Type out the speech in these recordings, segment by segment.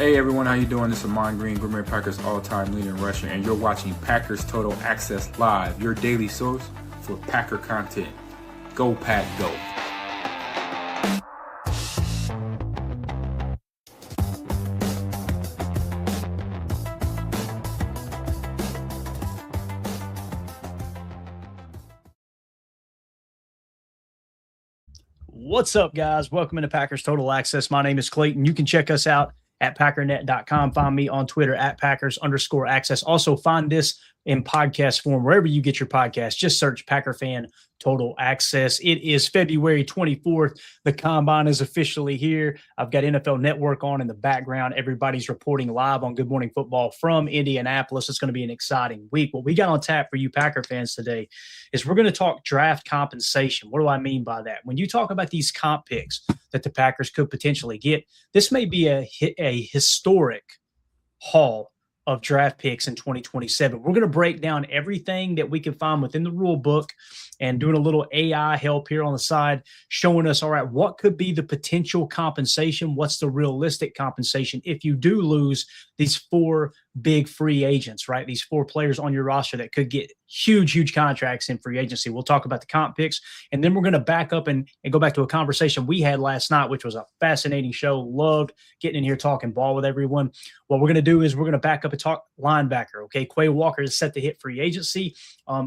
Hey everyone, how you doing? This is Amon Green, Green Bay Packers all-time leader in rushing, and you're watching Packers Total Access Live, your daily source for Packer content. Go Pack, go! What's up, guys? Welcome into Packers Total Access. My name is Clayton. You can check us out at packernet.com. Find me on Twitter at Packers_access. Also, find this in podcast form wherever you get your podcast. Just search Packer Fan Total Access. It is February 24th. The Combine is officially here. I've got NFL Network on in the background. Everybody's reporting live on Good Morning Football from Indianapolis. It's going to be an exciting week. What we got on tap for you Packer fans today is we're going to talk draft compensation. What do I mean by that? When you talk about these comp picks that the Packers could potentially get, this may be a historic haul of draft picks in 2027. We're going to break down everything that we can find within the rule book and doing a little AI help here on the side, showing us, all right, what could be the potential compensation? What's the realistic compensation if you do lose these four big free agents, right? These four players on your roster that could get huge contracts in free agency. We'll talk about the comp picks, and then we're going to back up and go back to a conversation we had last night, which was a fascinating show. Loved getting in here talking ball with everyone. What we're going to do is we're going to back up and talk linebacker. Okay, Quay Walker is set to hit free agency.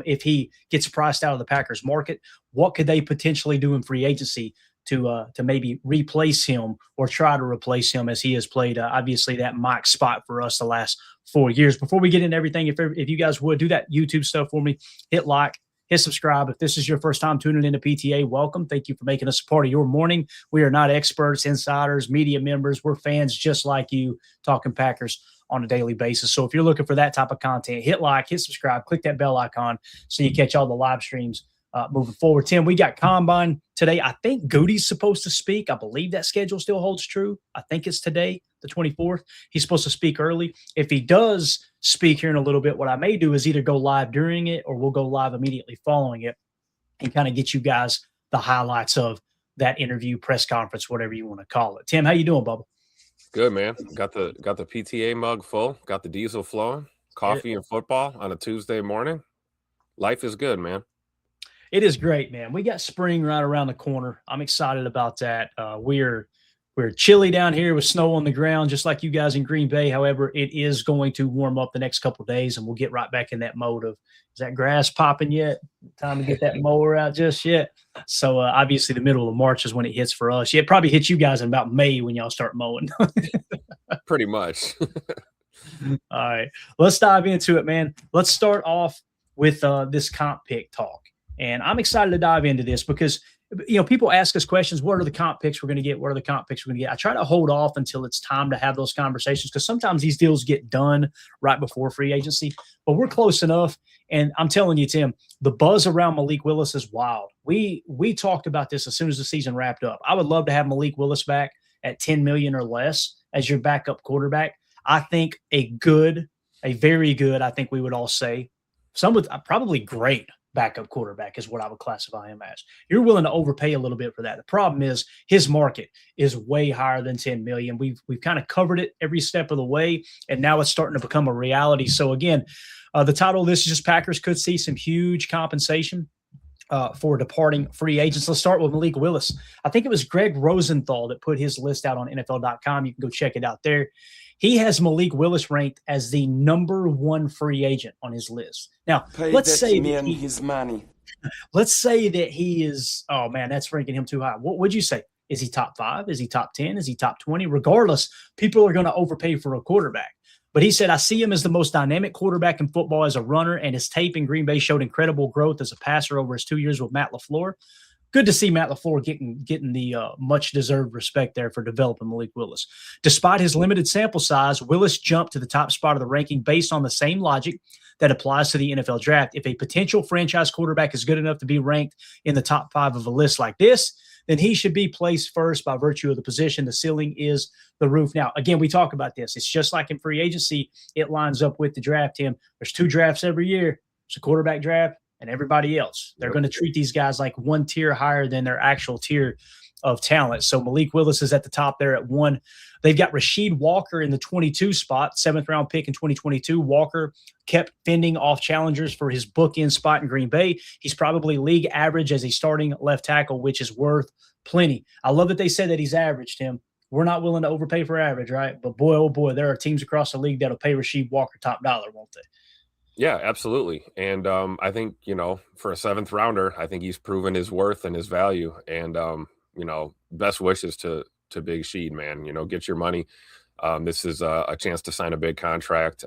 If he gets priced out of the Packers market, what could they potentially do in free agency to maybe replace him or try to replace him, as he has played obviously that Mike spot for us the last 4 years. Before we get into everything, if you guys would do that YouTube stuff for me, hit like, hit subscribe. If this is your first time tuning into PTA, welcome. Thank you for making us a part of your morning. We are not experts, insiders, media members. We're fans just like you, talking Packers on a daily basis. So if you're looking for that type of content, hit like, hit subscribe, click that bell icon so you catch all the live streams moving forward. Tim, we got Combine today. I think Gutey's supposed to speak. I believe that schedule still holds true. I think it's today, the 24th. He's supposed to speak early. If he does speak here in a little bit, what I may do is either go live during it or we'll go live immediately following it and kind of get you guys the highlights of that interview, press conference, whatever you want to call it. Tim, how you doing, Bubba? Good, man. Got the PTA mug full. Got the diesel flowing. Coffee and football on a Tuesday morning. Life is good, man. It is great, man. We got spring right around the corner. I'm excited about that. We're chilly down here with snow on the ground, just like you guys in Green Bay. However, it is going to warm up the next couple of days, and we'll get right back in that mode of, is that grass popping yet? Time to get that mower out just yet? So obviously the middle of March is when it hits for us. Yeah, it probably hits you guys in about May when y'all start mowing. Pretty much. All right, let's dive into it, man. Let's start off with this comp pick talk. And I'm excited to dive into this because, you know, people ask us questions. What are the comp picks we're going to get? What are the comp picks we're going to get? I try to hold off until it's time to have those conversations because sometimes these deals get done right before free agency, but we're close enough. And I'm telling you, Tim, the buzz around Malik Willis is wild. We talked about this as soon as the season wrapped up. I would love to have Malik Willis back at $10 million or less as your backup quarterback. I think a very good, I think we would all say, some would probably great backup quarterback is what I would classify him as. You're willing to overpay a little bit for that. The problem is his market is way higher than 10 million. We've kind of covered it every step of the way, and now it's starting to become a reality. So again, the title of this is just Packers could see some huge compensation for departing free agents. Let's start with Malik Willis. I think it was Greg Rosenthal that put his list out on NFL.com. You can go check it out there. He has Malik Willis ranked as the number one free agent on his list. Now, let's say that his money. Let's say that he is, oh man, that's ranking him too high. What would you say? Is he top 5? Is he top 10? Is he top 20? Regardless, people are going to overpay for a quarterback. But he said, I see him as the most dynamic quarterback in football as a runner, and his tape in Green Bay showed incredible growth as a passer over his 2 years with Matt LaFleur. Good to see Matt LaFleur getting the much-deserved respect there for developing Malik Willis. Despite his limited sample size, Willis jumped to the top spot of the ranking based on the same logic that applies to the NFL draft. If a potential franchise quarterback is good enough to be ranked in the top 5 of a list like this, then he should be placed first by virtue of the position. The ceiling is the roof. Now, again, we talk about this. It's just like in free agency. It lines up with the draft, Tim. There's 2 drafts every year. It's a quarterback draft and everybody else. They're going to treat these guys like one tier higher than their actual tier of talent. So Malik Willis is at the top there at 1. They've got Rasheed Walker in the 22 spot, 7th-round pick in 2022. Walker kept fending off challengers for his bookend spot in Green Bay. He's probably league average as a starting left tackle, which is worth plenty. I love that they said that he's averaged him. We're not willing to overpay for average, right? But boy, oh boy, there are teams across the league that'll pay Rasheed Walker top dollar, won't they? Yeah, absolutely. And I think, for a 7th rounder, I think he's proven his worth and his value. And, best wishes to Big Sheed, man. Get your money. This is a chance to sign a big contract.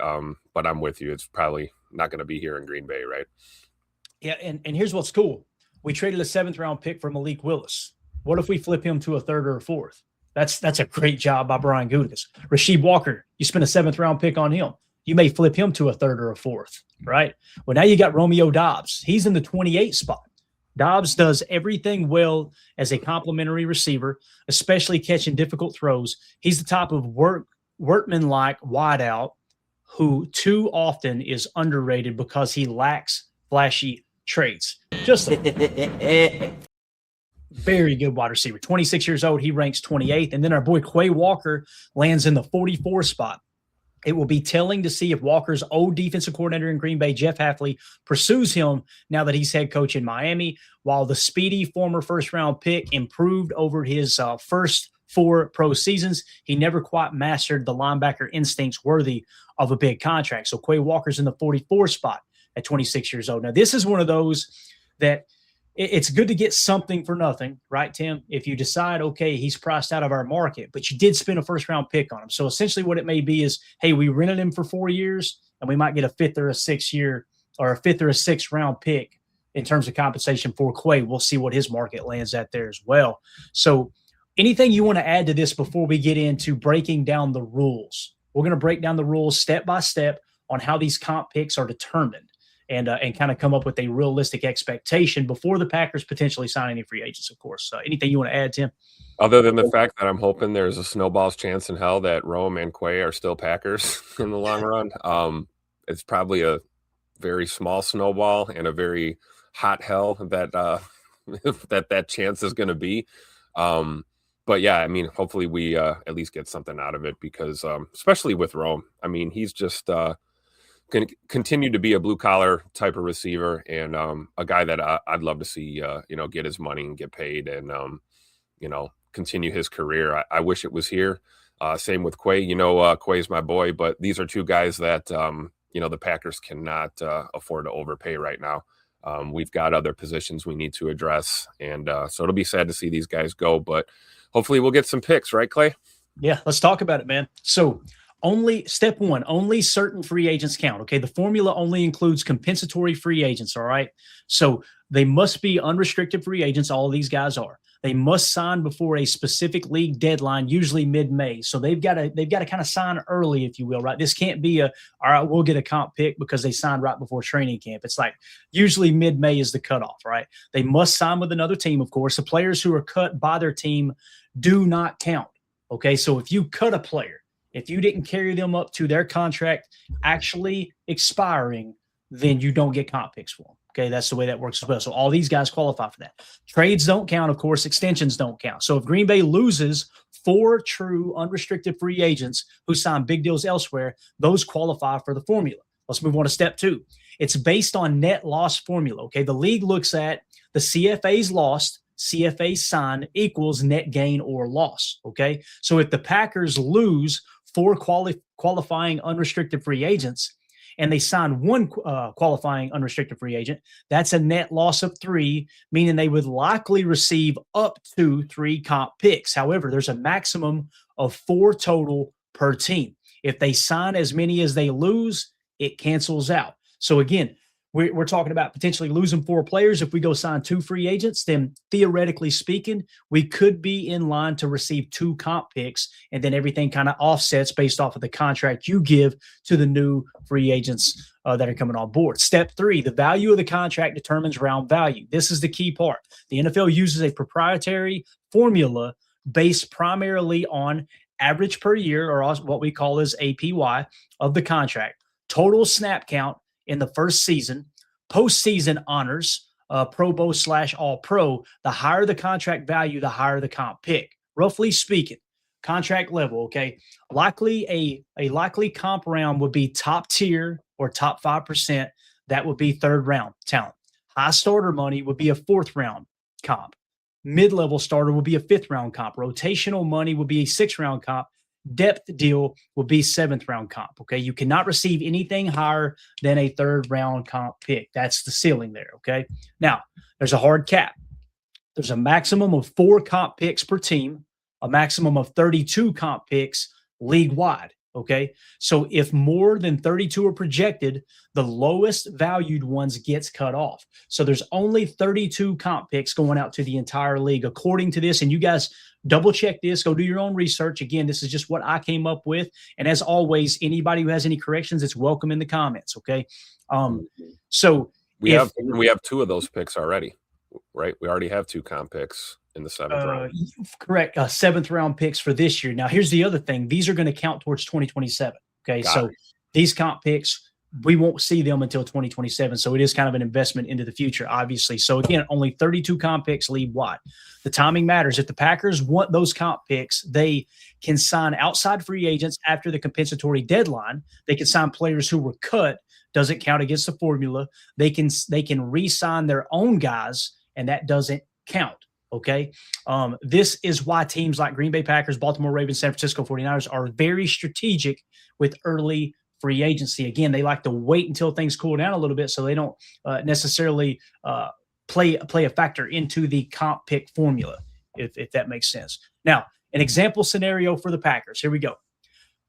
But I'm with you. It's probably not going to be here in Green Bay, right? Yeah, and here's what's cool. We traded a 7th-round pick for Malik Willis. What if we flip him to a 3rd or a 4th? That's a great job by Brian Gutey. Rasheed Walker, you spent a 7th-round pick on him. You may flip him to a 3rd or a 4th, right? Well, now you got Romeo Doubs. He's in the 28 spot. Doubs does everything well as a complimentary receiver, especially catching difficult throws. He's the type of workman-like wideout who too often is underrated because he lacks flashy traits. Just a very good wide receiver. 26 years old, he ranks 28th. And then our boy Quay Walker lands in the 44 spot. It will be telling to see if Walker's old defensive coordinator in Green Bay, Jeff Hafley, pursues him now that he's head coach in Miami. While the speedy former 1st-round pick improved over his first 4 pro seasons, he never quite mastered the linebacker instincts worthy of a big contract. So Quay Walker's in the 44 spot at 26 years old. Now, this is one of those that it's good to get something for nothing, right, Tim? If you decide, okay, he's priced out of our market, but you did spend a 1st-round pick on him. So essentially what it may be is, hey, we rented him for 4 years and we might get a 5th or a 6th year or a 5th or a 6th-round pick in terms of compensation for Quay. We'll see what his market lands at there as well. So anything you want to add to this before we get into breaking down the rules? We're going to break down the rules step by step on how these comp picks are determined. And kind of come up with a realistic expectation before the Packers potentially sign any free agents, of course. Anything you want to add, Tim? Other than the fact that I'm hoping there's a snowball's chance in hell that Rome and Quay are still Packers in the long run. It's probably a very small snowball and a very hot hell that that chance is going to be. But yeah, I mean, hopefully we at least get something out of it because especially with Rome, I mean, he's just going to continue to be a blue collar type of receiver and a guy that I'd love to see, get his money and get paid and, continue his career. I wish it was here. Same with Quay. Quay's my boy, but these are 2 guys that, the Packers cannot afford to overpay right now. We've got other positions we need to address. And so it'll be sad to see these guys go, but hopefully we'll get some picks, right, Clay? Yeah, let's talk about it, man. So step 1, only certain free agents count. Okay. The formula only includes compensatory free agents. All right. So they must be unrestricted free agents. All of these guys are. They must sign before a specific league deadline, usually mid-May. So they've got to kind of sign early, if you will, right? This can't be all right, we'll get a comp pick because they signed right before training camp. It's like usually mid-May is the cutoff, right? They must sign with another team, of course. The players who are cut by their team do not count. Okay. So if you cut a player, if you didn't carry them up to their contract actually expiring, then you don't get comp picks for them. Okay, that's the way that works as well. So all these guys qualify for that. Trades don't count, of course. Extensions don't count. So if Green Bay loses 4 true unrestricted free agents who sign big deals elsewhere, those qualify for the formula. Let's move on to step 2. It's based on net loss formula. Okay, the league looks at the CFAs lost, CFA signed equals net gain or loss. Okay, so if the Packers lose 4 qualifying unrestricted free agents and they sign 1 qualifying unrestricted free agent, that's a net loss of 3, meaning they would likely receive up to 3 comp picks. However, there's a maximum of 4 total per team. If they sign as many as they lose, it cancels out. So again, we're talking about potentially losing 4 players. If we go sign 2 free agents, then theoretically speaking, we could be in line to receive 2 comp picks, and then everything kind of offsets based off of the contract you give to the new free agents that are coming on board. Step 3, the value of the contract determines round value. This is the key part. The NFL uses a proprietary formula based primarily on average per year, or what we call as APY, of the contract, total snap count in the first season, postseason honors Pro Bowl / All Pro, the higher the contract value, the higher the comp pick. Roughly speaking, contract level, okay? Likely a likely comp round would be top tier or top 5%. That would be third round talent. High starter money would be a fourth round comp. Mid-level starter would be a fifth round comp. Rotational money would be a sixth round comp. Depth deal would be seventh round comp. Okay. You cannot receive anything higher than a third round comp pick. That's the ceiling there. Okay. Now, there's a hard cap. There's a maximum of 4 comp picks per team, a maximum of 32 comp picks league wide. Okay. So if more than 32 are projected, the lowest valued ones gets cut off. So there's only 32 comp picks going out to the entire league, according to this. And you guys double check this, go do your own research. Again, this is just what I came up with. And as always, anybody who has any corrections, it's welcome in the comments. Okay. So we have 2 of those picks already, right? We already have 2 comp picks in the 7th round. Correct. 7th round picks for this year. Now, here's the other thing. These are going to count towards 2027. Okay. So these comp picks, we won't see them until 2027. So it is kind of an investment into the future, obviously. So again, only 32 comp picks league wide. The timing matters. If the Packers want those comp picks, they can sign outside free agents after the compensatory deadline. They can sign players who were cut. Doesn't count against the formula. They can re-sign their own guys, and that doesn't count. Okay. This is why teams like Green Bay Packers, Baltimore Ravens, San Francisco 49ers are very strategic with early free agency. Again, they like to wait until things cool down a little bit so they don't necessarily play a factor into the comp pick formula, if that makes sense. Now, an example scenario for the Packers. Here we go.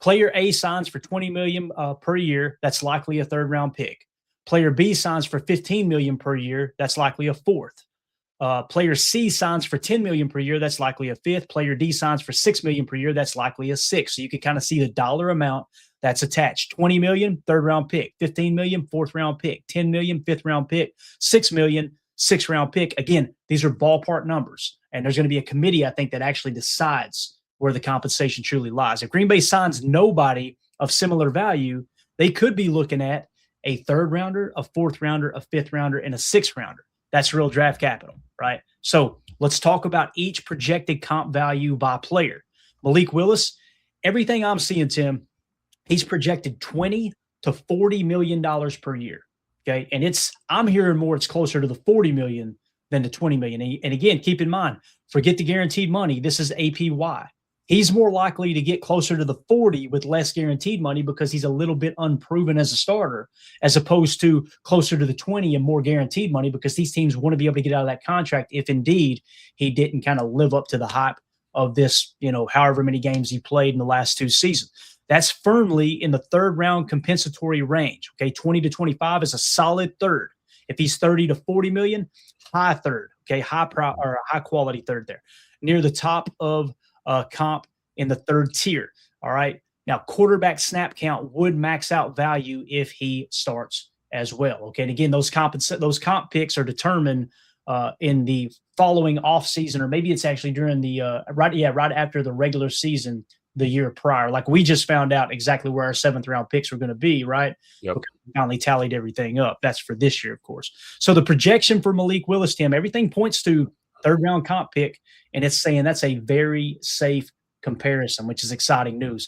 Player A signs for $20 million per year. That's likely a third round pick. Player B signs for $15 million per year. That's likely a fourth. Player C signs for $10 million per year. That's likely a fifth. Player D signs for $6 million per year. That's likely a sixth. So you can kind of see the dollar amount that's attached. $20 million, third round pick. $15 million, fourth round pick. $10 million, fifth round pick. $6 million, sixth round pick. Again, these are ballpark numbers. And there's going to be a committee, I think, that actually decides where the compensation truly lies. If Green Bay signs nobody of similar value, they could be looking at a third rounder, a fourth rounder, a fifth rounder, and a sixth rounder. That's real draft capital, right? So let's talk about each projected comp value by player. Malik Willis, everything I'm seeing, Tim, he's projected $20 to $40 million per year. Okay. And I'm hearing more, it's closer to the 40 million than the 20 million. And again, keep in mind, forget the guaranteed money. This is APY. He's more likely to get closer to the 40 with less guaranteed money because he's a little bit unproven as a starter, as opposed to closer to the 20 and more guaranteed money because these teams want to be able to get out of that contract if indeed he didn't kind of live up to the hype of this, however many games he played in the last 2 seasons. That's firmly in the third round compensatory range. Okay, 20 to 25 is a solid third. If he's 30 to 40 million, high third. Okay, high quality third there, near the top of comp in the third tier. All right. Now, quarterback snap count would max out value if he starts as well. Okay. And again, those comp picks are determined in the following off season, or maybe it's actually during the right after the regular season the year prior. Like we just found out exactly where our 7th round picks were going to be, right? Yep. Because we finally tallied everything up. That's for this year, of course. So the projection for Malik Willis, Tim, everything points to third round comp pick, and it's saying that's a very safe comparison, which is exciting news.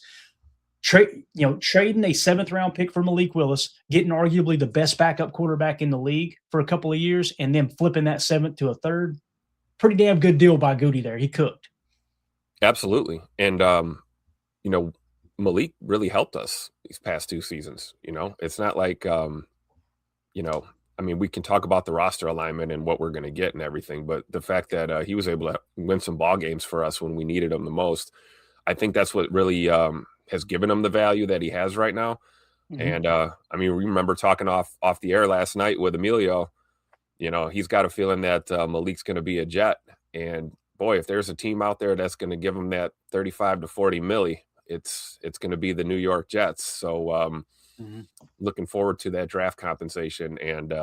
Trading a 7th round pick for Malik Willis, getting arguably the best backup quarterback in the league for a couple of years, and then flipping that 7th to a third. Pretty damn good deal by Gutey there. He cooked. Absolutely. And, Malik really helped us these past 2 seasons. It's not like, we can talk about the roster alignment and what we're going to get and everything, but the fact that he was able to win some ball games for us when we needed him the most, I think that's what really has given him the value that he has right now. Mm-hmm. And we remember talking off the air last night with Emilio. He's got a feeling that Malik's going to be a Jet, and boy, if there's a team out there that's going to give him that 35 to 40 milli, it's going to be the New York Jets. So looking forward to that draft compensation and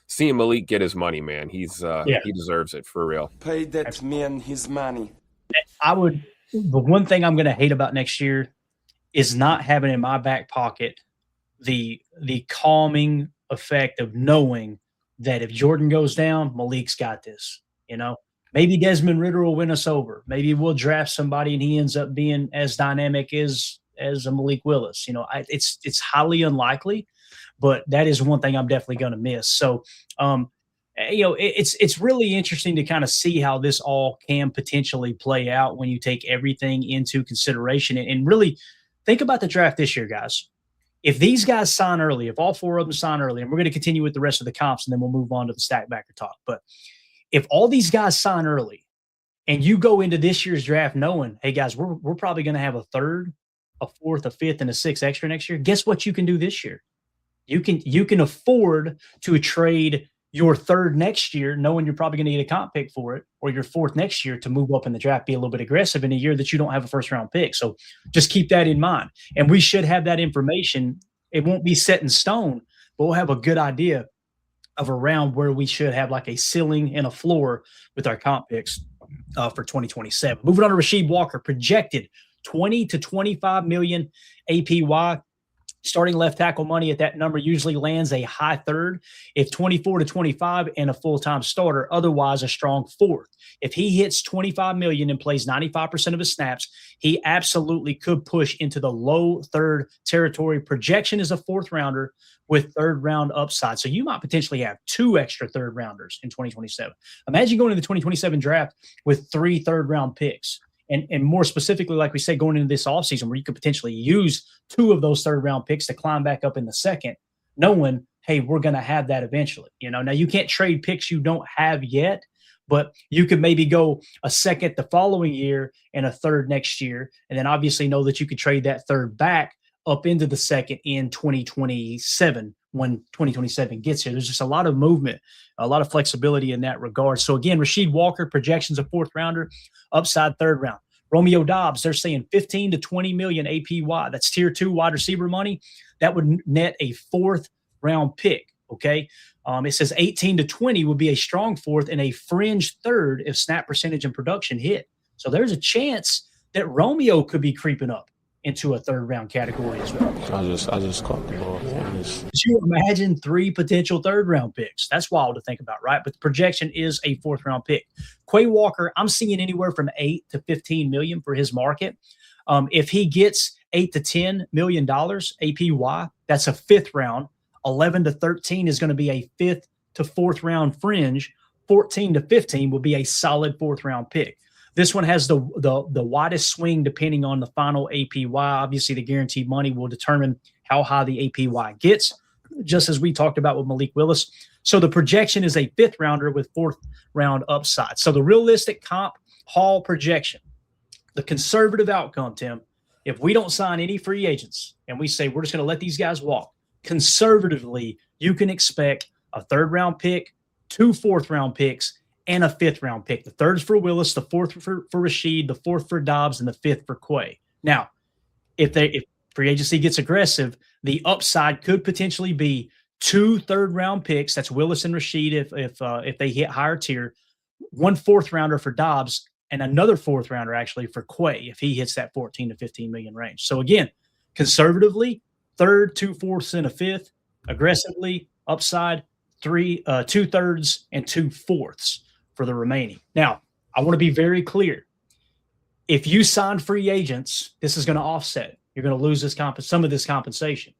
seeing Malik get his money, man. He deserves it for real. Pay that man his money. The one thing I'm going to hate about next year is not having in my back pocket the calming effect of knowing that if Jordan goes down, Malik's got this. Maybe Desmond Ridder will win us over. Maybe we'll draft somebody and he ends up being as dynamic as a Malik Willis. It's highly unlikely, but that is one thing I'm definitely going to miss. So, it's really interesting to kind of see how this all can potentially play out when you take everything into consideration and really think about the draft this year, guys. If these guys sign early, if all four of them sign early, and we're going to continue with the rest of the comps, and then we'll move on to the Stackbacker talk. But if all these guys sign early and you go into this year's draft knowing, hey, guys, we're probably going to have a third, a fourth, a fifth, and a sixth extra next year, guess what you can do this year? You can afford to trade your third next year, knowing you're probably going to get a comp pick for it, or your fourth next year to move up in the draft, be a little bit aggressive in a year that you don't have a first round pick. So just keep that in mind. And we should have that information. It won't be set in stone, but we'll have a good idea of around where we should have like a ceiling and a floor with our comp picks for 2027. Moving on to Rasheed Walker, projected 20 to 25 million APY. Starting left tackle money at that number usually lands a high third, if 24 to 25 and a full-time starter, otherwise a strong fourth. If he hits 25 million and plays 95% of his snaps, he absolutely could push into the low third territory. Projection is a fourth rounder with third round upside. So you might potentially have 2 extra third rounders in 2027. Imagine going into the 2027 draft with 3 third round picks. And more specifically, like we said, going into this offseason where you could potentially use 2 of those third round picks to climb back up in the second, knowing, hey, we're going to have that eventually. Now you can't trade picks you don't have yet, but you could maybe go a second the following year and a third next year. And then obviously know that you could trade that third back up into the second in 2027 when 2027 gets here. There's just a lot of movement, a lot of flexibility in that regard. So again, Rasheed Walker, projections a fourth rounder, upside third round. Romeo Doubs, they're saying 15 to 20 million APY. That's tier 2 wide receiver money. That would net a fourth round pick. Okay. It says 18 to 20 would be a strong fourth and a fringe third if snap percentage and production hit. So there's a chance that Romeo could be creeping up into a third round category as well. I just caught the ball. Could you imagine 3 potential third round picks? That's wild to think about, right? But the projection is a fourth round pick. Quay Walker, I'm seeing anywhere from 8 to 15 million for his market. If he gets $8 to $10 million APY, that's a fifth round. 11 to 13 is going to be a fifth to fourth round fringe. 14 to 15 will be a solid fourth round pick. This one has the widest swing depending on the final APY. Obviously, the guaranteed money will determine how high the APY gets, just as we talked about with Malik Willis. So the projection is a fifth rounder with fourth round upside. So the realistic comp haul projection, the conservative outcome, Tim, if we don't sign any free agents and we say we're just going to let these guys walk, conservatively, you can expect a third round pick, 2 fourth round picks, and a fifth round pick. The third's for Willis, the fourth for Rasheed, the fourth for Doubs, and the fifth for Quay. Now, if free agency gets aggressive, the upside could potentially be 2 third round picks. That's Willis and Rasheed if they hit higher tier, 1 fourth rounder for Doubs, and another fourth rounder actually for Quay if he hits that 14 to 15 million range. So again, conservatively, third, 2 fourths, and a fifth. Aggressively, upside, 2 thirds and 2 fourths for the remaining. Now, I want to be very clear. If you sign free agents, this is going to offset. You're going to lose some of this compensation.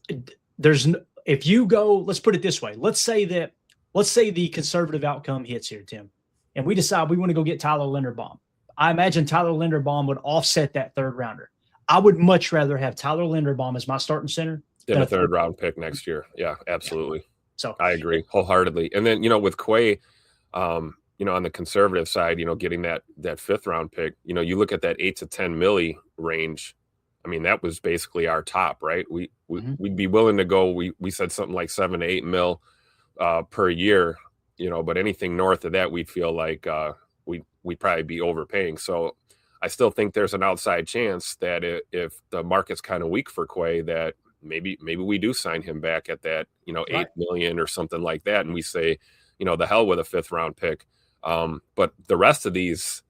If you go, let's put it this way. Let's say the conservative outcome hits here, Tim, and we decide we want to go get Tyler Linderbaum. I imagine Tyler Linderbaum would offset that third rounder. I would much rather have Tyler Linderbaum as my starting center than a third round pick next year. Yeah, absolutely. Yeah. So I agree wholeheartedly. And then, with Quay, on the conservative side, getting that fifth round pick, you look at that 8 to 10 milli range. I mean, that was basically our top, right? We'd be willing to go. We said something like 7 to 8 mil per year, but anything north of that, we'd feel like we'd probably be overpaying. So I still think there's an outside chance that if the market's kind of weak for Quay, that maybe we do sign him back at that, 8 million or something like that. And we say, the hell with a fifth round pick. But the rest of these,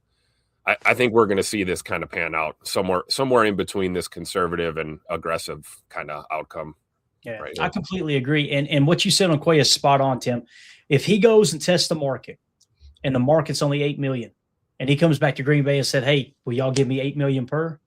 I think we're going to see this kind of pan out somewhere in between this conservative and aggressive kind of outcome. Yeah, right I now. completely agree. And what you said on Quay is spot on, Tim. If he goes and tests the market and the market's only 8 million and he comes back to Green Bay and said, hey, will y'all give me 8 million per?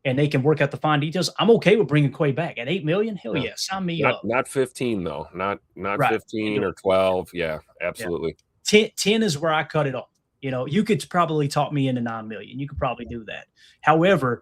And they can work out the fine details. I'm okay with bringing Quay back at 8 million. Hell Yeah. yeah, sign me Not up. not 15 though. Not Right. 15 or 12. Yeah, Yeah. absolutely. 10 is where I cut it off. You know, you could probably talk me into 9 million. You could probably do that. However,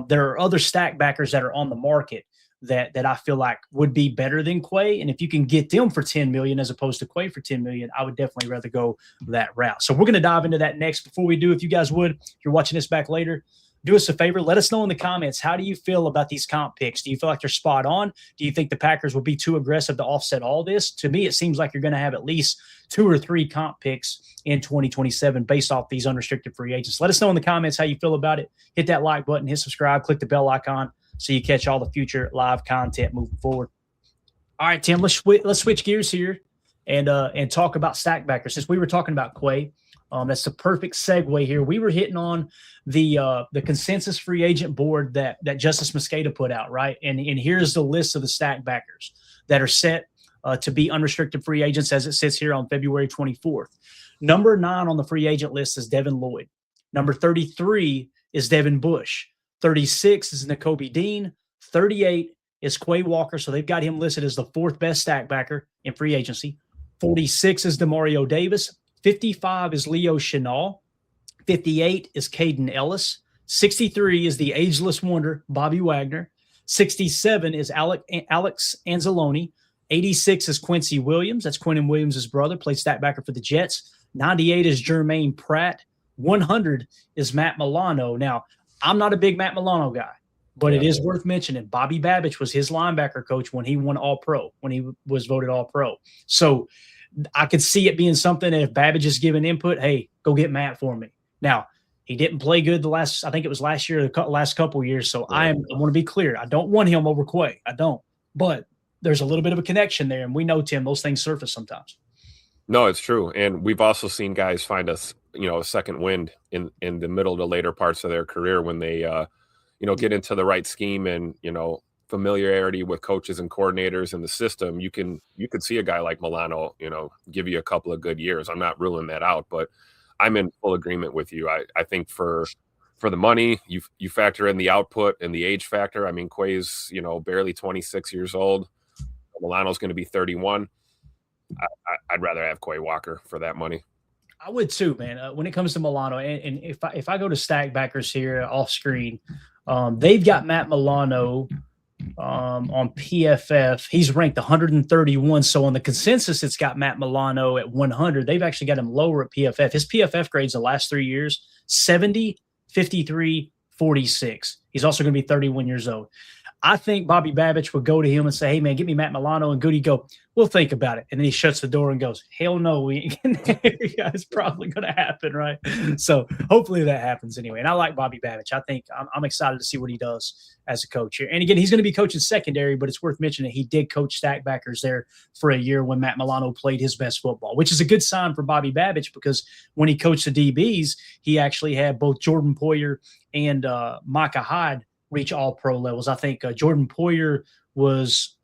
there are other stackbackers that are on the market that I feel like would be better than Quay. And if you can get them for 10 million as opposed to Quay for 10 million, I would definitely rather go that route. So we're going to dive into that next. Before we do, if you guys would, if you're watching this back later, do us a favor. Let us know in the comments. How do you feel about these comp picks? Do you feel like they're spot on? Do you think the Packers will be too aggressive to offset all this? To me, it seems like you're going to have at least 2 or 3 comp picks in 2027 based off these unrestricted free agents. Let us know in the comments how you feel about it. Hit that like button, hit subscribe, click the bell icon so you catch all the future live content moving forward. All right, Tim, let's switch gears here and talk about Stackbacker. Since we were talking about Quay, that's the perfect segue here. We were hitting on the consensus free agent board that Justice Mosqueda put out, right? And here's the list of the Stackbackers that are set to be unrestricted free agents as it sits here on February 24th. Number 9 on the free agent list is Devin Lloyd. Number 33 is Devin Bush. 36 is Nakobe Dean. 38 is Quay Walker. So they've got him listed as the 4th best Stackbacker in free agency. 46 is Demario Davis. 55 is Leo Chenal. 58 is Caden Ellis. 63 is the ageless wonder, Bobby Wagner. 67 is Alex Anzalone. 86 is Quincy Williams. That's Quentin Williams' brother, played Stackbacker for the Jets. 98 is Jermaine Pratt. 100 is Matt Milano. Now, I'm not a big Matt Milano guy, but it is worth mentioning. Bobby Babich was his linebacker coach when he won All-Pro, when he was voted All-Pro. So I could see it being something that if Babich is giving input, hey, go get Matt for me. Now, he didn't play good I think it was last year, the last couple of years. So I want to be clear. I don't want him over Quay. I don't. But there's a little bit of a connection there. And we know, Tim, those things surface sometimes. No, it's true. And we've also seen guys find a second wind in the middle to later parts of their career when they, get into the right scheme and, familiarity with coaches and coordinators in the system. You could see a guy like Milano, give you a couple of good years. I'm not ruling that out, but I'm in full agreement with you. I think for the money, you factor in the output and the age factor. I mean, Quay's, barely 26 years old. Milano's going to be 31. I'd rather have Quay Walker for that money. I would too, man. When it comes to Milano, and if I go to Stackbackers here off screen, they've got Matt Milano on PFF. He's ranked 131. So on the consensus, it's got Matt Milano at 100. They've actually got him lower at PFF. His PFF grades the last 3 years, 70, 53, 46. He's also going to be 31 years old. I think Bobby Babich would go to him and say, hey, man, get me Matt Milano. And Gutey go, we'll think about it. And then he shuts the door and goes, hell no, we ain't getting there. It's probably going to happen, right? So hopefully that happens anyway. And I like Bobby Babich. I think I'm excited to see what he does as a coach here. And again, he's going to be coaching secondary, but it's worth mentioning he did coach Stackbackers there for a year when Matt Milano played his best football, which is a good sign for Bobby Babich because when he coached the DBs, he actually had both Jordan Poyer and Micah Hyde reach all-pro levels. I think Jordan Poyer was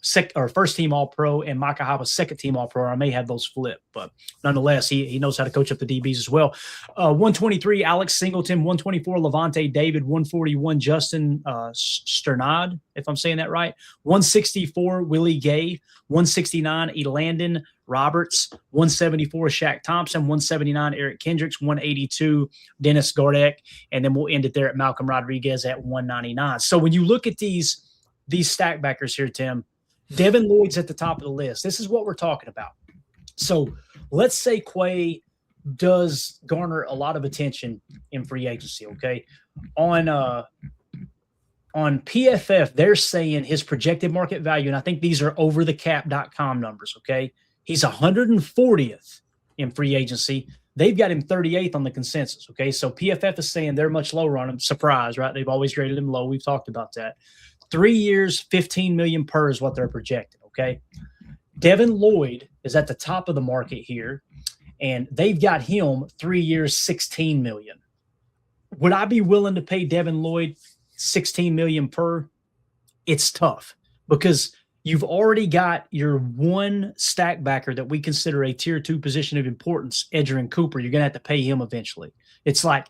first team all-pro and Micah Hyde was second team all-pro. I may have those flipped, but nonetheless, he knows how to coach up the DBs as well. 123, Alex Singleton. 124, Levante David. 141, Justin Sternad, if I'm saying that right. 164, Willie Gay. 169, Elandon Roberts. 174, Shaq Thompson. 179, Eric Kendricks. 182, Dennis Gardeck. And then we'll end it there at Malcolm Rodriguez at 199. So when you look at these Stackbackers here, Tim, Devin Lloyd's at the top of the list. This is what we're talking about. So let's say Quay does garner a lot of attention in free agency, okay? On PFF, they're saying his projected market value, and I think these are overthecap.com numbers, okay? He's 140th in free agency. They've got him 38th on the consensus, okay? So PFF is saying they're much lower on him. Surprise, right? They've always graded him low. We've talked about that. 3 years, $15 million per is what they're projecting, okay? Devin Lloyd is at the top of the market here, and they've got him 3 years, $16 million. Would I be willing to pay Devin Lloyd $16 million per? It's tough because you've already got your one stackbacker that we consider a tier 2 position of importance, Edgerrin Cooper. You're going to have to pay him eventually. It's like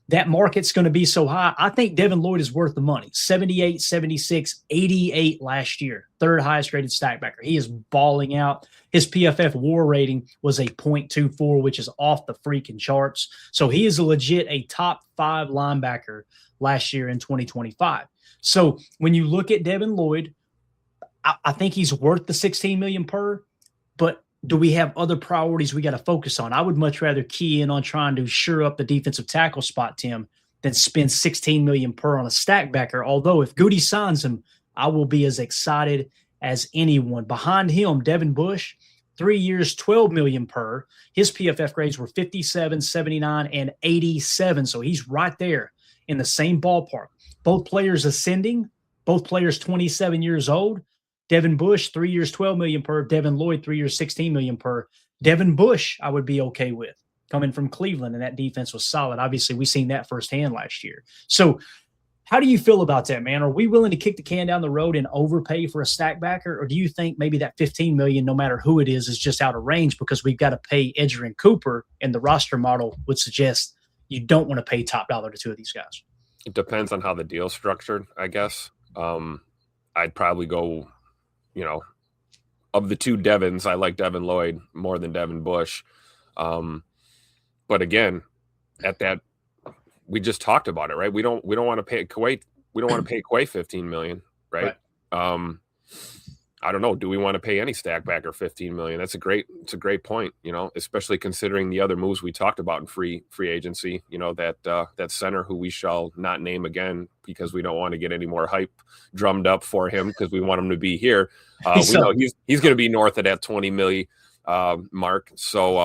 that market's going to be so high. I think Devin Lloyd is worth the money. 78, 76, 88 last year. Third highest rated stackbacker. He is balling out. His PFF WAR rating was a 0.24, which is off the freaking charts. So he is a top 5 linebacker last year in 2025. So when you look at Devin Lloyd, I think he's worth the $16 million per, but do we have other priorities we got to focus on? I would much rather key in on trying to shore up the defensive tackle spot, Tim, than spend $16 million per on a stackbacker. Although if Gutey signs him, I will be as excited as anyone. Behind him, Devin Bush, 3 years, $12 million per. His PFF grades were 57, 79, and 87. So he's right there in the same ballpark. Both players ascending, both players 27 years old. Devin Bush, 3 years, $12 million per. Devin Lloyd, 3 years, $16 million per. Devin Bush, I would be okay with coming from Cleveland, and that defense was solid. Obviously, we seen that firsthand last year. So how do you feel about that, man? Are we willing to kick the can down the road and overpay for a stackbacker, or do you think maybe that $15 million, no matter who it is just out of range because we've got to pay Edgerrin Cooper, and the roster model would suggest you don't want to pay top dollar to two of these guys? It depends on how the deal's structured, I guess. I'd probably go, of the two Devins, I like Devin Lloyd more than Devin Bush. But again, at that, we just talked about it, right? We don't want to pay Kuwait. We don't want to pay Kuwait $15 million, right? I don't know. Do we want to pay any stackbacker $15 million? It's a great point, especially considering the other moves we talked about in free agency, that center who we shall not name again because we don't want to get any more hype drummed up for him because we want him to be here. We know he's going to be north of that 20 million mark. So,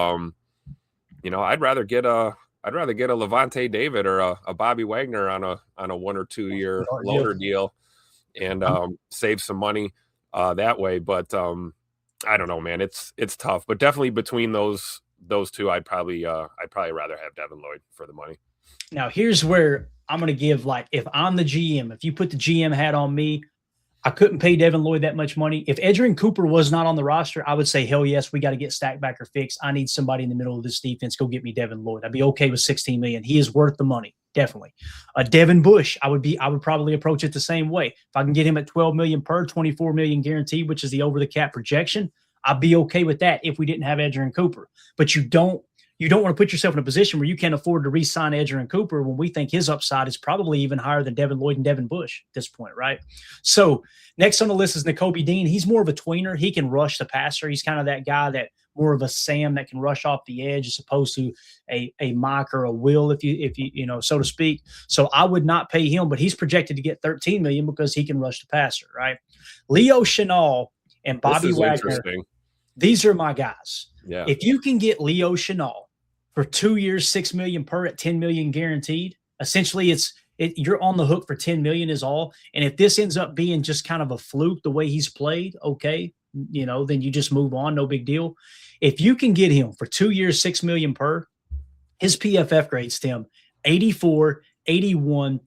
I'd rather get a Levante David or a Bobby Wagner on a 1 or 2 year loaner deal and save some money that way. But I don't know, man. It's tough, but definitely between those two, I'd probably rather have Devin Lloyd for the money. Now, here's where I'm going to give, if I'm the GM, if you put the GM hat on me, I couldn't pay Devin Lloyd that much money. If Edgerrin Cooper was not on the roster, I would say, hell yes, we got to get stackbacker fixed. I need somebody in the middle of this defense. Go get me Devin Lloyd. I'd be okay with $16 million. He is worth the money, definitely. Devin Bush, I would probably approach it the same way. If I can get him at $12 million per, $24 million guaranteed, which is the over the cap projection, I'd be okay with that if we didn't have Edgerrin Cooper. But you don't want to put yourself in a position where you can't afford to re-sign Edgerrin Cooper when we think his upside is probably even higher than Devin Lloyd and Devin Bush at this point, right? So next on the list is Nakobe Dean. He's more of a tweener. He can rush the passer. He's kind of that guy that more of a Sam that can rush off the edge as opposed to a Mike or a Will, if you so to speak. So I would not pay him, but he's projected to get $13 million because he can rush the passer, right? Leo Chenal and Bobby Wagner. These are my guys. Yeah. If you can get Leo Chenal for 2 years, $6 million per at $10 million guaranteed, essentially you're on the hook for $10 million is all. And if this ends up being just kind of a fluke the way he's played, okay, then you just move on, no big deal. If you can get him for 2 years, $6 million per, his PFF grades, Tim, 84, 81,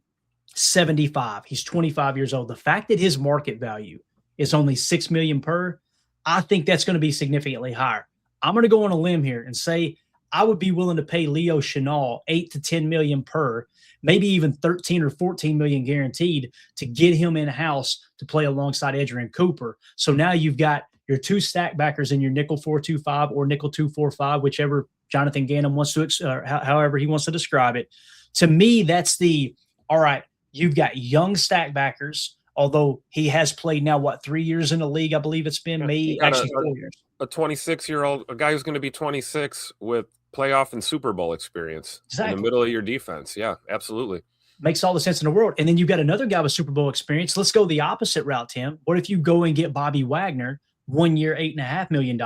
75. He's 25 years old. The fact that his market value is only $6 million per, I think that's going to be significantly higher. I'm going to go on a limb here and say I would be willing to pay Leo Chenal $8 to $10 million per, maybe even 13 or 14 million guaranteed to get him in-house to play alongside Edgerrin Cooper. So now you've got your two stackbackers in your nickel 4-2-5 or nickel 2-4-5, whichever Jonathan Gannon wants to, however he wants to describe it. To me, that's all right, you've got young stackbackers, although he has played now, 3 years in the league, I believe it's been, maybe actually 4 years. A 26-year-old, a guy who's going to be 26 with playoff and Super Bowl experience in the middle of your defense. Yeah, absolutely. Makes all the sense in the world. And then you've got another guy with Super Bowl experience. Let's go the opposite route, Tim. What if you go and get Bobby Wagner, 1 year, $8.5 million?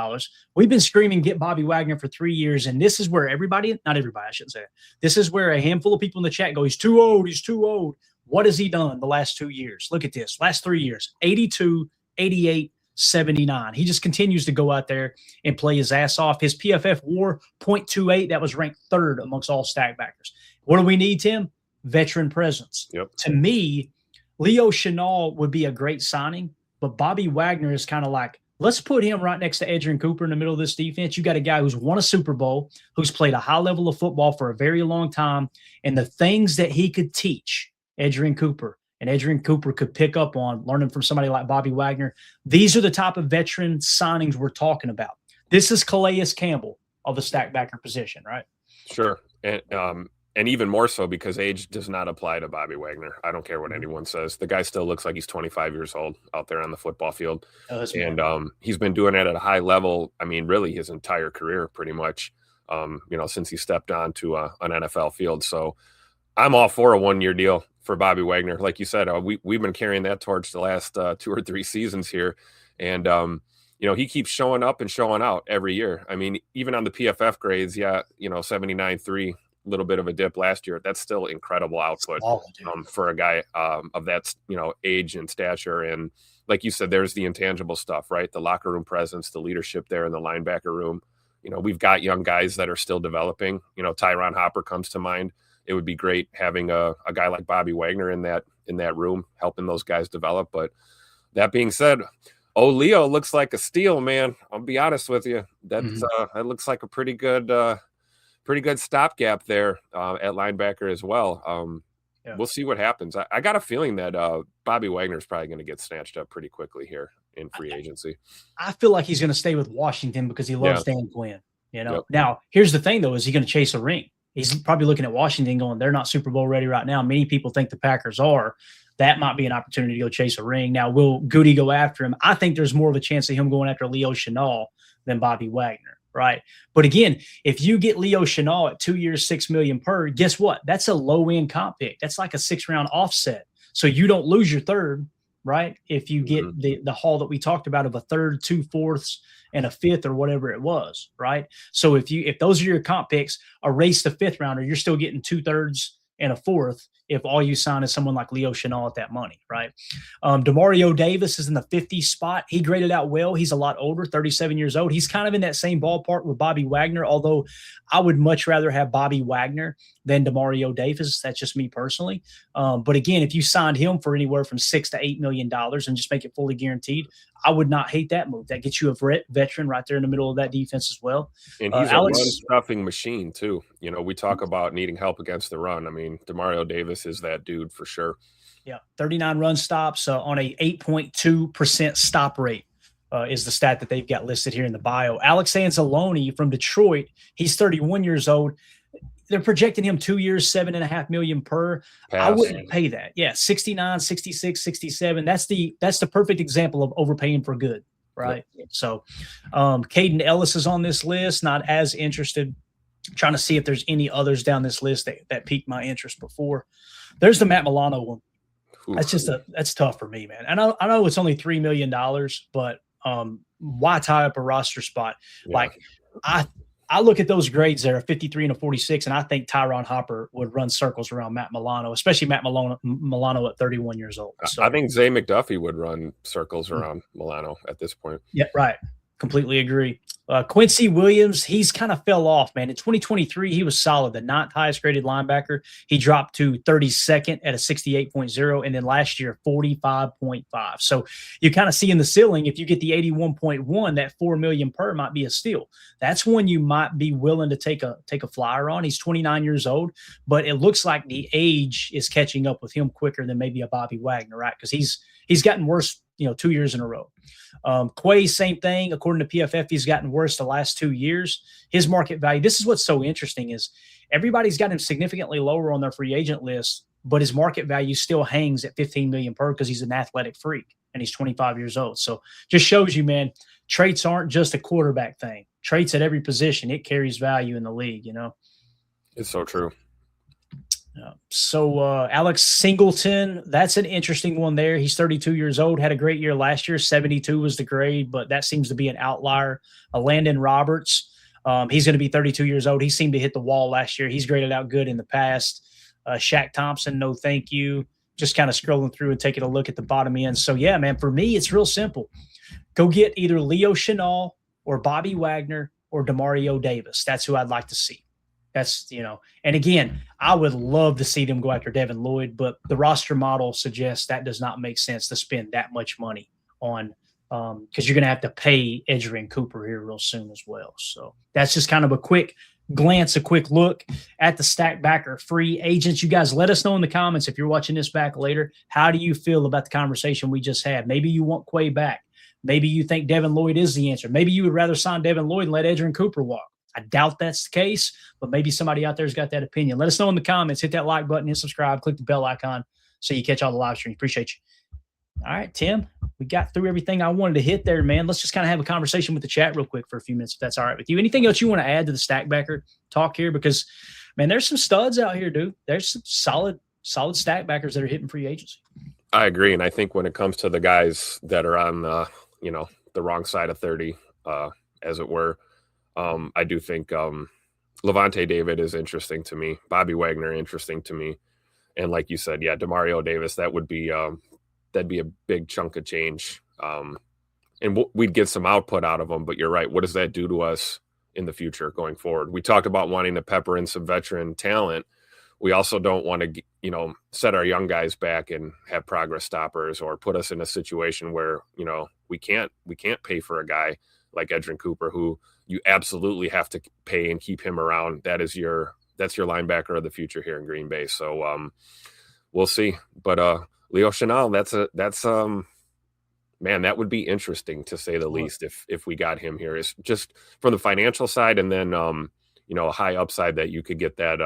We've been screaming, get Bobby Wagner for 3 years. And this is where not everybody, I shouldn't say it. This is where a handful of people in the chat go, he's too old. He's too old. What has he done the last 2 years? Look at this. Last 3 years, 82, 88, 79. He just continues to go out there and play his ass off. His PFF WAR 0.28. That was ranked third amongst all stackbackers. What do we need, Tim? Veteran presence. Yep. To me, Leo Chenal would be a great signing, but Bobby Wagner is kind of like, let's put him right next to Adrian Cooper in the middle of this defense. You got a guy who's won a Super Bowl, who's played a high level of football for a very long time, and the things that he could teach Adrian Cooper and Adrian Cooper could pick up on learning from somebody like Bobby Wagner. These are the type of veteran signings we're talking about. This is Calais Campbell of the Stackbacker position, right? Sure. And even more so because age does not apply to Bobby Wagner. I don't care what anyone says. The guy still looks like he's 25 years old out there on the football field. And he's been doing it at a high level. I mean, really his entire career pretty much, since he stepped on to an NFL field. So I'm all for a 1-year deal for Bobby Wagner. Like you said, we've been carrying that torch the last 2 or 3 seasons here. And, he keeps showing up and showing out every year. I mean, even on the PFF grades, 79.3, little bit of a dip last year. That's still incredible output for a guy of that, age and stature. And like you said, there's the intangible stuff, right? The locker room presence, the leadership there in the linebacker room. We've got young guys that are still developing. Tyron Hopper comes to mind. It would be great having a guy like Bobby Wagner in that room, helping those guys develop. But that being said, Leo looks like a steal, man. I'll be honest with you. That looks like a pretty good stopgap there at linebacker as well. We'll see what happens. I got a feeling that Bobby Wagner is probably going to get snatched up pretty quickly here in free agency. I feel like he's going to stay with Washington because he loves Dan Quinn. Yep. Now, here's the thing, though, is he going to chase a ring? He's probably looking at Washington going, they're not Super Bowl ready right now. Many people think the Packers are. That might be an opportunity to go chase a ring. Now, will Gutey go after him? I think there's more of a chance of him going after Leo Chenal than Bobby Wagner. Right. But again, if you get Leo Chenal at 2 years, $6 million per, guess what? That's a low end comp pick. That's like a 6-round offset. So you don't lose your third, right? If you get the haul that we talked about of a third, 2 fourths, and a fifth or whatever it was. Right. So if those are your comp picks, erase the 5th rounder, you're still getting 2/3 and a 4th. If all you sign is someone like Leo Chenal at that money, right? Demario Davis is in the 50 spot. He graded out well. He's a lot older, 37 years old. He's kind of in that same ballpark with Bobby Wagner, although I would much rather have Bobby Wagner than Demario Davis. That's just me personally. But again, if you signed him for anywhere from $6 to $8 million and just make it fully guaranteed, I would not hate that move. That gets you a veteran right there in the middle of that defense as well. And he's a run-stuffing machine, too. We talk about needing help against the run. I mean, Demario Davis is that dude for sure. Yeah, 39 run stops on a 8.2% stop rate is the stat that they've got listed here in the bio. Alex Anzalone from Detroit, he's 31 years old. They're projecting him 2 years, $7.5 million per. Pass. I wouldn't pay that. Yeah, 69, 66, 67. That's the perfect example of overpaying for good, right? Yep. So Caden Ellis is on this list, not as interested. I'm trying to see if there's any others down this list that piqued my interest before. There's the Matt Milano one. Ooh. That's tough for me, man. I know it's only $3 million, but why tie up a roster spot? Yeah. Like I look at those grades there, a 53 and a 46, and I think Tyron Hopper would run circles around Matt Milano, especially Matt Milano at 31 years old. So, I think Zay McDuffie would run circles around Milano at this point. Yeah, right. Completely agree. Quincy Williams, he's kind of fell off, man. In 2023, he was solid, the 9th highest graded linebacker. He dropped to 32nd at a 68.0, and then last year, 45.5. So you kind of see in the ceiling, if you get the 81.1, that $4 million per might be a steal. That's one you might be willing to take a flyer on. He's 29 years old, but it looks like the age is catching up with him quicker than maybe a Bobby Wagner, right? Because he's gotten worse 2 years in a row. Quay, same thing. According to PFF, he's gotten worse the last 2 years. His market value, this is what's so interesting, is everybody's got him significantly lower on their free agent list, but his market value still hangs at $15 million per because he's an athletic freak and he's 25 years old. So just shows you, man, traits aren't just a quarterback thing. Traits at every position, it carries value in the league, It's so true. So Alex Singleton, that's an interesting one there. He's 32 years old, had a great year last year. 72 was the grade, but that seems to be an outlier. Landon Roberts, he's going to be 32 years old. He seemed to hit the wall last year. He's graded out good in the past. Shaq Thompson, no thank you. Just kind of scrolling through and taking a look at the bottom end. So, yeah, man, for me, it's real simple. Go get either Leo Chenal or Bobby Wagner or Demario Davis. That's who I'd like to see. That's, and again, I would love to see them go after Devin Lloyd, but the roster model suggests that does not make sense to spend that much money on because you're going to have to pay Edgerrin Cooper here real soon as well. So that's just kind of a quick glance, a quick look at the Stackbacker free agents. You guys let us know in the comments if you're watching this back later. How do you feel about the conversation we just had? Maybe you want Quay back. Maybe you think Devin Lloyd is the answer. Maybe you would rather sign Devin Lloyd and let Edgerrin Cooper walk. I doubt that's the case, but maybe somebody out there's got that opinion. Let us know in the comments. Hit that like button, hit subscribe, click the bell icon so you catch all the live streams. Appreciate you. All right, Tim, we got through everything I wanted to hit there, man. Let's just kind of have a conversation with the chat real quick for a few minutes, if that's all right with you. Anything else you want to add to the Stackbacker talk here? Because, man, there's some studs out here, dude. There's some solid Stackbackers that are hitting free agency. I agree, and I think when it comes to the guys that are on the wrong side of 30, as it were, I do think Levante David is interesting to me. Bobby Wagner interesting to me, and like you said, yeah, Demario Davis, that would be that'd be a big chunk of change, and we'd get some output out of them. But you're right, what does that do to us in the future going forward? We talked about wanting to pepper in some veteran talent. We also don't want to, set our young guys back and have progress stoppers or put us in a situation where, we can't pay for a guy like Edgerrin Cooper, who you absolutely have to pay and keep him around. That's your linebacker of the future here in Green Bay. So we'll see. But Leo Chenal, that's man, that would be interesting to say the least if we got him here. It's just from the financial side, and then a high upside that you could get that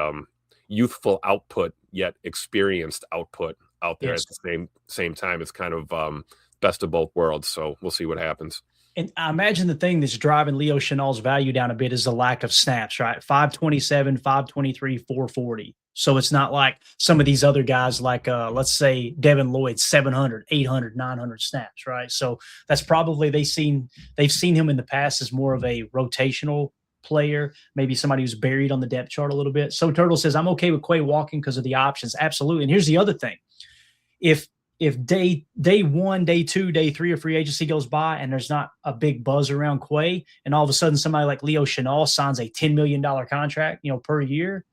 youthful output yet experienced output out there at the same time. It's kind of best of both worlds. So we'll see what happens. And I imagine the thing that's driving Leo Chenal's value down a bit is the lack of snaps, right? 527, 523, 440. So it's not like some of these other guys like, let's say, Devin Lloyd, 700, 800, 900 snaps, right? So that's probably they've seen him in the past as more of a rotational player, maybe somebody who's buried on the depth chart a little bit. So Turtle says, I'm okay with Quay walking because of the options. Absolutely. And here's the other thing. If day 1, day 2, day 3 of free agency goes by and there's not a big buzz around Quay, and all of a sudden somebody like Leo Chenal signs a $10 million contract, per year,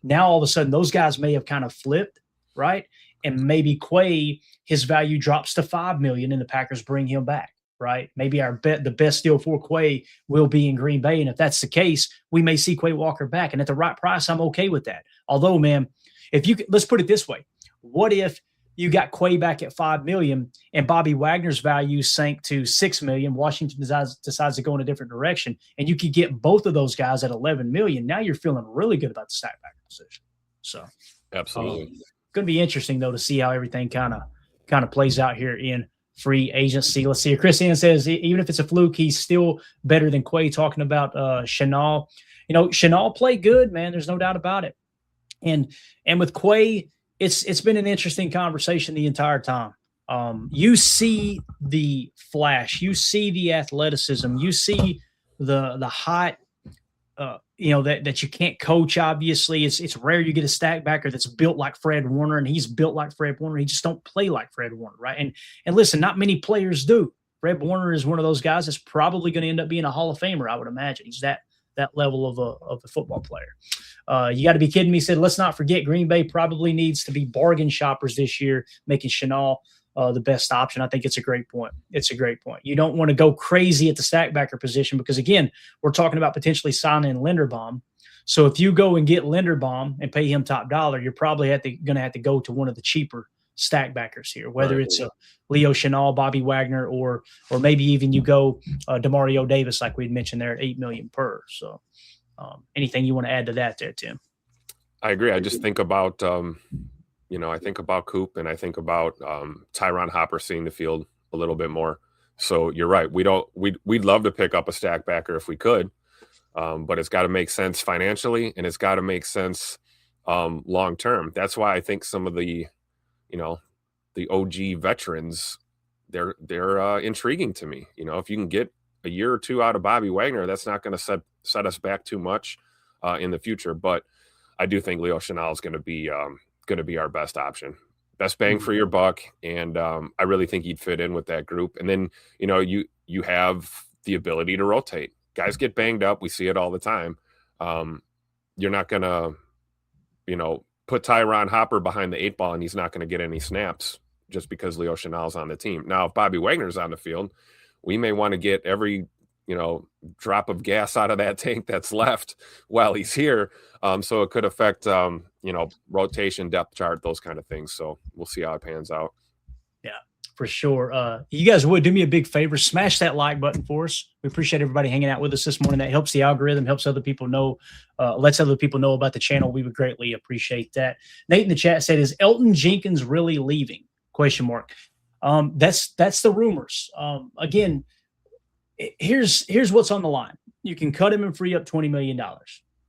now all of a sudden those guys may have kind of flipped, right? And maybe Quay, his value drops to $5 million and the Packers bring him back. Right? Maybe the best deal for Quay will be in Green Bay. And if that's the case, we may see Quay Walker back. And at the right price, I'm okay with that. Although, man, let's put it this way. What if you got Quay back at $5 million and Bobby Wagner's value sank to $6 million? Washington decides to go in a different direction, and you could get both of those guys at $11 million. Now you're feeling really good about the Stackbacker position. So absolutely. Going to be interesting, though, to see how everything kind of plays out here in free agency. Let's see here. Chris Ian says, even if it's a fluke, he's still better than Quay. Talking about Chenal. Chenal played good, man. There's no doubt about it. And with Quay, it's been an interesting conversation the entire time. You see the flash, you see the athleticism, you see the height, that you can't coach. Obviously, it's rare you get a Stackbacker that's built like Fred Warner, and he's built like Fred Warner. He just don't play like Fred Warner, right? And listen, not many players do. Fred Warner is one of those guys that's probably going to end up being a Hall of Famer, I would imagine. He's that level of a football player. You got to be kidding me. He said, let's not forget Green Bay probably needs to be bargain shoppers this year, making Chenal the best option. I think it's a great point. You don't want to go crazy at the Stackbacker position because, again, we're talking about potentially signing Linderbaum. So if you go and get Linderbaum and pay him top dollar, you're probably going to have to go to one of the cheaper Stackbackers here, whether it's a Leo Chenal, Bobby Wagner, or maybe even you go Demario Davis, like we'd mentioned there, at $8 million per. So anything you want to add to that there, Tim? I agree. I just think about I think about Coop, and I think about Tyron Hopper seeing the field a little bit more. So you're right. We'd love to pick up a Stackbacker if we could, but it's got to make sense financially, and it's got to make sense long term. That's why I think some of the OG veterans, they're intriguing to me. If you can get a year or two out of Bobby Wagner, that's not going to set us back too much in the future. But I do think Leo Chenal is going to be our best option, best bang for your buck. And I really think he'd fit in with that group. And then, you have the ability to rotate. Guys get banged up. We see it all the time. You're not going to, put Tyron Hopper behind the 8 ball and he's not going to get any snaps. just because Leo Chenal's on the team. Now, if Bobby Wagner's on the field, we may want to get every, drop of gas out of that tank that's left while he's here. So it could affect, rotation, depth chart, those kind of things. So we'll see how it pans out. Yeah, for sure. You guys would do me a big favor, smash that like button for us. We appreciate everybody hanging out with us this morning. That helps the algorithm, helps other people know, lets other people know about the channel. We would greatly appreciate that. Nate in the chat said, "Is Elgton Jenkins really leaving?" ? That's the rumors. Again, here's what's on the line. You can cut him and free up $20 million.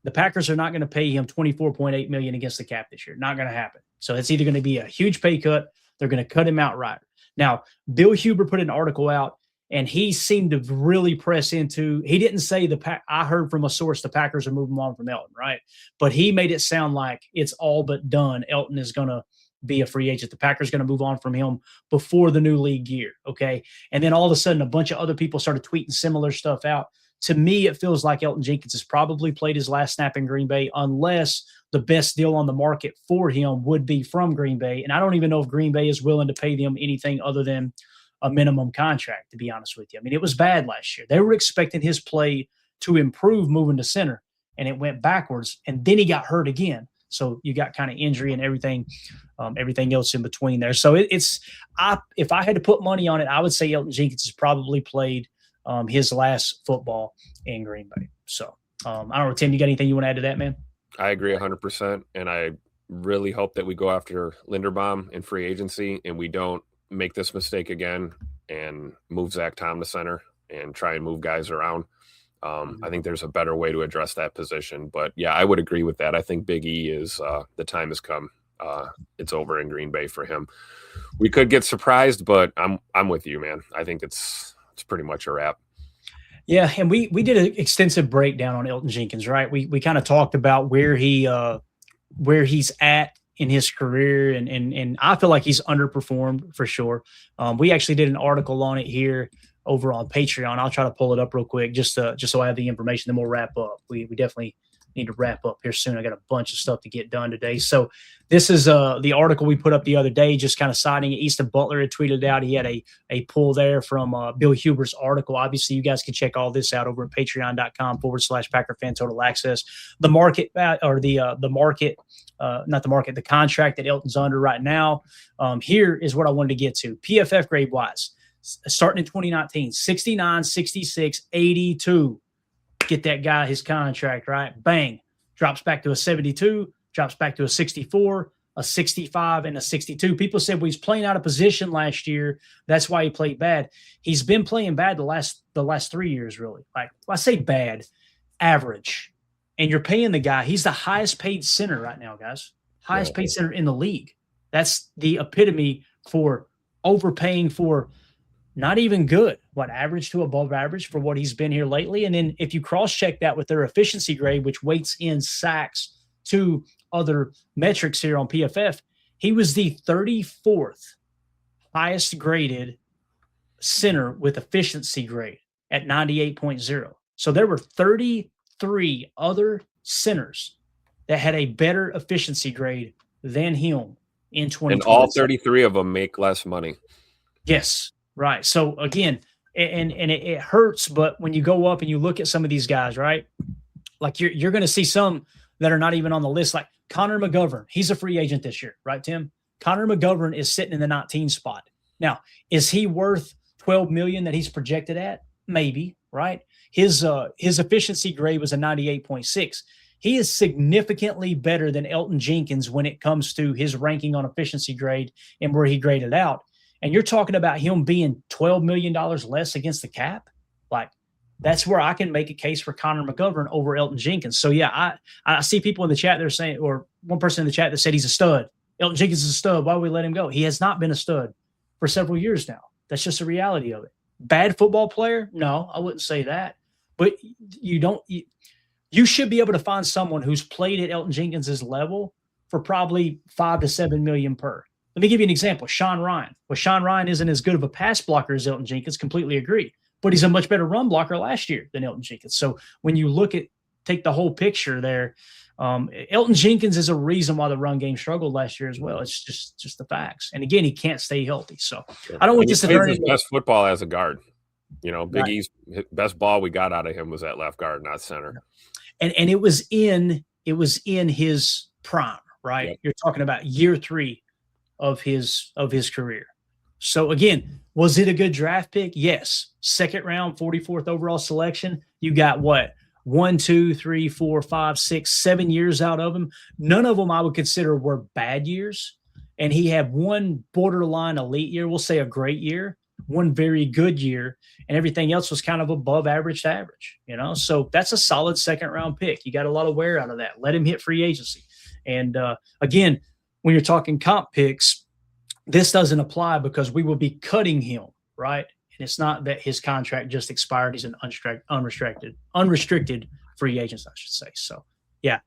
The Packers are not going to pay him $24.8 million against the cap this year. Not going to happen. So it's either going to be a huge pay cut. They're going to cut him outright. Now, Bill Huber put an article out, and he seemed to really press into. He didn't say I heard from a source the Packers are moving on from Elgton, right? But he made it sound like it's all but done. Elgton is going to be a free agent. The Packers going to move on from him before the new league year, okay? And then all of a sudden, a bunch of other people started tweeting similar stuff out. To me, it feels like Elgton Jenkins has probably played his last snap in Green Bay, unless the best deal on the market for him would be from Green Bay. And I don't even know if Green Bay is willing to pay them anything other than a minimum contract, to be honest with you. I mean, it was bad last year. They were expecting his play to improve moving to center, and it went backwards. And then he got hurt again. So you got kind of injury and everything else in between there. So if I had to put money on it, I would say Elgton Jenkins has probably played his last football in Green Bay. So I don't know, Tim, you got anything you want to add to that, man? I agree 100%. And I really hope that we go after Linderbaum in free agency and we don't make this mistake again and move Zach Tom to center and try and move guys around. I think there's a better way to address that position. But, yeah, I would agree with that. I think Big E is the time has come. It's over in Green Bay for him. We could get surprised, but I'm with you, man. I think it's pretty much a wrap. Yeah, and we did an extensive breakdown on Elgton Jenkins, right? We kind of talked about where he's at in his career, and I feel like he's underperformed for sure. We actually did an article on it here over on Patreon. I'll try to pull it up real quick just so I have the information. Then we'll wrap up. We definitely need to wrap up here soon. I got a bunch of stuff to get done today. So this is the article we put up the other day, just kind of citing it. Easton Butler had tweeted out. He had a pull there from Bill Huber's article. Obviously, you guys can check all this out over at patreon.com/Packer Fan Total Access. The contract that Elton's under right now. Here is what I wanted to get to. PFF grade wise, starting in 2019, 69, 66, 82. Get that guy his contract, right? Bang. Drops back to a 72, drops back to a 64, a 65, and a 62. People said, well, he's playing out of position last year. That's why he played bad. He's been playing bad the last 3 years, really. Like, I say bad, average. And you're paying the guy. He's the highest paid center right now, guys. Highest paid center in the league. That's the epitome for overpaying for not even good, average to above average for what he's been here lately. And then if you cross-check that with their efficiency grade, which weights in sacks to other metrics here on PFF, he was the 34th highest graded center with efficiency grade at 98.0. So there were 33 other centers that had a better efficiency grade than him in 2020. And all 33 of them make less money. Yes. Right. So again, and it hurts, but when you go up and you look at some of these guys, right, like you're going to see some that are not even on the list, like Connor McGovern. He's a free agent this year, right, Tim? Connor McGovern is sitting in the 19 spot. Now, is he worth $12 million that he's projected at? Maybe, right? His efficiency grade was a 98.6. He is significantly better than Elgton Jenkins when it comes to his ranking on efficiency grade and where he graded out. And you're talking about him being $12 million less against the cap. Like, that's where I can make a case for Connor McGovern over Elgton Jenkins. So, yeah, I see people in the chat that are saying, or one person in the chat that said he's a stud. Elgton Jenkins is a stud. Why would we let him go? He has not been a stud for several years now. That's just the reality of it. Bad football player? No, I wouldn't say that. But you should be able to find someone who's played at Elgton Jenkins' level for probably $5 to $7 million per. Let me give you an example. Sean Ryan. Well, Sean Ryan isn't as good of a pass blocker as Elgton Jenkins. Completely agree. But he's a much better run blocker last year than Elgton Jenkins. So when you look at take the whole picture there. Elton Jenkins is a reason why the run game struggled last year as well. It's just the facts. And again, he can't stay healthy. So I don't want this to turn into best football as a guard. Big E's best ball we got out of him was at left guard, not center. And it was in his prime, right? Yep. You're talking about year 3 of his career. So again, was it a good draft pick? Yes. Second round, 44th overall selection. You got what? 1, 2, 3, 4, 5, 6, 7 years out of him. None of them I would consider were bad years. And he had one borderline elite year. We'll say a great year, one very good year, and everything else was kind of above average to average, So that's a solid second round pick. You got a lot of wear out of that. Let him hit free agency. And again, when you're talking comp picks, this doesn't apply because we will be cutting him, right? And it's not that his contract just expired. He's an unrestricted free agent, I should say. So, yeah,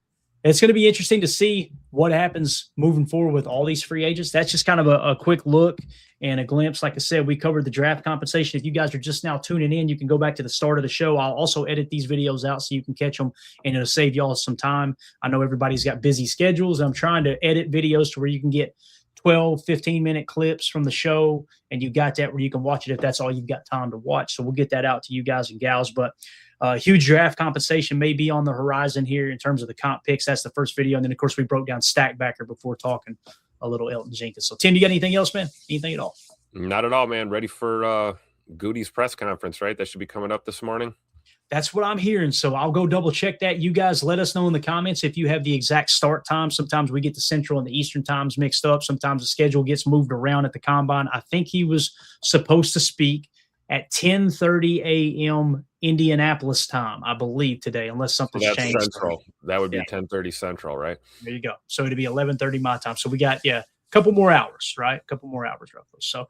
it's going to be interesting to see what happens moving forward with all these free agents. That's just kind of a quick look and a glimpse. Like I said, we covered the draft compensation. If you guys are just now tuning in, you can go back to the start of the show. I'll also edit these videos out so you can catch them, and it'll save y'all some time. I know everybody's got busy schedules. I'm trying to edit videos to where you can get 12, 15-minute clips from the show, and you got that where you can watch it if that's all you've got time to watch. So we'll get that out to you guys and gals. But huge draft compensation may be on the horizon here in terms of the comp picks. That's the first video. And then, of course, we broke down Stackbacker before talking a little Elton Jenkins. So, Tim, you got anything else, man? Anything at all? Not at all, man. Ready for Gutey's press conference, right? That should be coming up this morning. That's what I'm hearing. So I'll go double check that. You guys let us know in the comments if you have the exact start time. Sometimes we get the Central and the Eastern times mixed up. Sometimes the schedule gets moved around at the combine. I think he was supposed to speak at 10:30 a.m. Indianapolis time, I believe, today, unless something's changed. Central. That would be 10:30 Central, right? There you go. So it'd be 11:30 my time. So we got, a couple more hours, right? A couple more hours roughly. So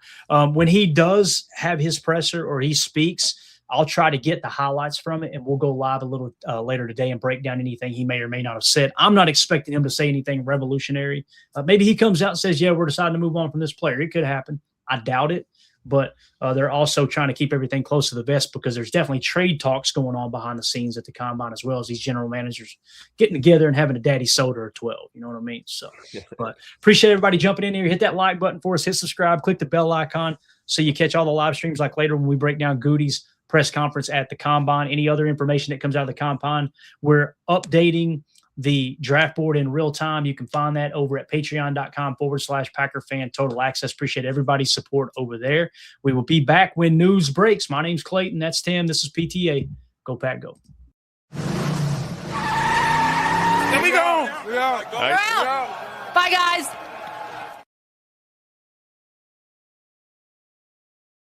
when he does have his presser or he speaks, I'll try to get the highlights from it, and we'll go live a little later today and break down anything he may or may not have said. I'm not expecting him to say anything revolutionary. Maybe he comes out and says, we're deciding to move on from this player. It could happen. I doubt it. But they're also trying to keep everything close to the vest because there's definitely trade talks going on behind the scenes at the combine, as well as these general managers getting together and having a daddy soda or 12. You know what I mean? So, but appreciate everybody jumping in here. Hit that like button for us. Hit subscribe. Click the bell icon so you catch all the live streams like later when we break down Gutey's press conference at the combine. Any other information that comes out of the combine, we're updating the draft board in real time. You can find that over at patreon.com/Packer Fan Total Access. Appreciate everybody's support over there. We will be back when news breaks. My name's Clayton. That's Tim. This is PTA. Go Pack Go. Here we go. We're out. Bye, guys.